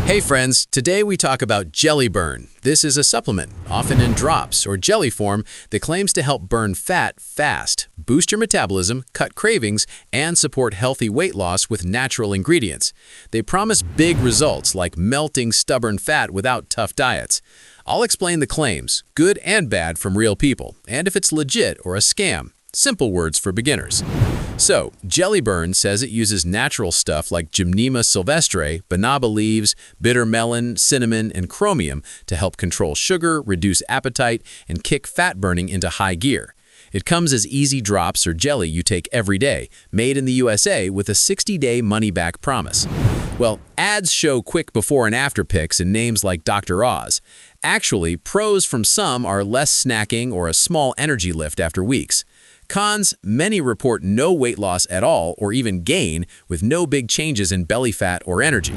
Hey friends, today we talk about Jelly Burn. This is a supplement, often in drops or jelly form, that claims to help burn fat fast, boost your metabolism, cut cravings, and support healthy weight loss with natural ingredients. They promise big results like melting stubborn fat without tough diets. I'll explain the claims, good and bad from real people, and if it's legit or a scam. Simple words for beginners. So, Jelly Burn says it uses natural stuff like Gymnema sylvestre, banaba leaves, bitter melon, cinnamon, and chromium to help control sugar, reduce appetite, and kick fat burning into high gear. It comes as easy drops or jelly you take every day, made in the USA with a 60-day money-back promise. Well, ads show quick before and after pics and names like Dr. Oz. Actually, pros from some are less snacking or a small energy lift after weeks. Cons, many report no weight loss at all or even gain with no big changes in belly fat or energy.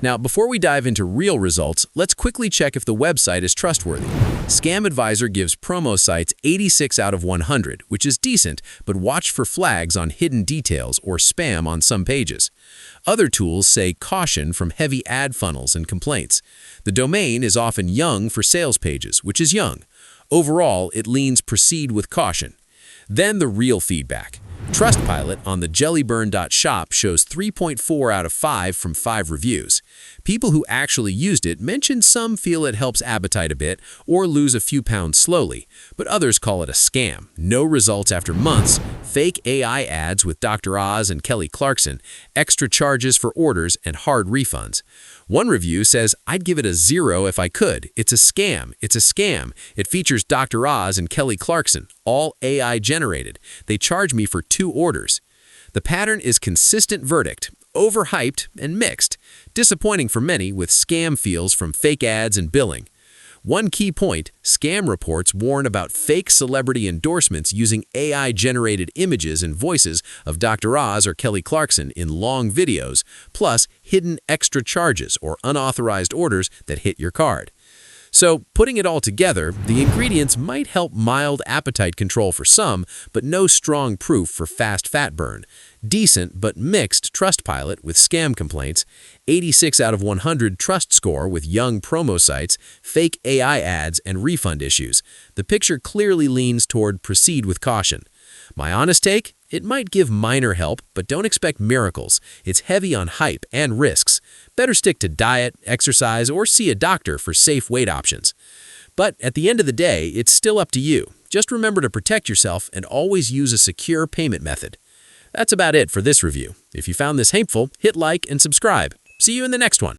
Now, before we dive into real results, let's quickly check if the website is trustworthy. Scam Advisor gives promo sites 86 out of 100, which is decent, but watch for flags on hidden details or spam on some pages. Other tools say caution from heavy ad funnels and complaints. The domain is often young for sales pages, which is young. Overall, it leans proceed with caution. Then the real feedback. Trustpilot on the jellyburn.shop shows 3.4 out of 5 from 5 reviews. People who actually used it mention some feel it helps appetite a bit or lose a few pounds slowly, but others call it a scam. No results after months, fake AI ads with Dr. Oz and Kelly Clarkson, extra charges for orders, and hard refunds. One review says, "I'd give it a 0 if I could. It's a scam. It's a scam. It features Dr. Oz and Kelly Clarkson, all AI generated. They charge me for 2 orders." The pattern is consistent verdict, overhyped and mixed, disappointing for many with scam feels from fake ads and billing. One key point, scam reports warn about fake celebrity endorsements using AI-generated images and voices of Dr. Oz or Kelly Clarkson in long videos, plus hidden extra charges or unauthorized orders that hit your card. So, putting it all together, the ingredients might help mild appetite control for some, but no strong proof for fast fat burn. Decent but mixed Trustpilot with scam complaints, 86 out of 100 trust score with young promo sites, fake AI ads, and refund issues. The picture clearly leans toward proceed with caution. My honest take? It might give minor help, but don't expect miracles. It's heavy on hype and risks. Better stick to diet, exercise, or see a doctor for safe weight options. But at the end of the day, it's still up to you. Just remember to protect yourself and always use a secure payment method. That's about it for this review. If you found this helpful, hit like and subscribe. See you in the next one.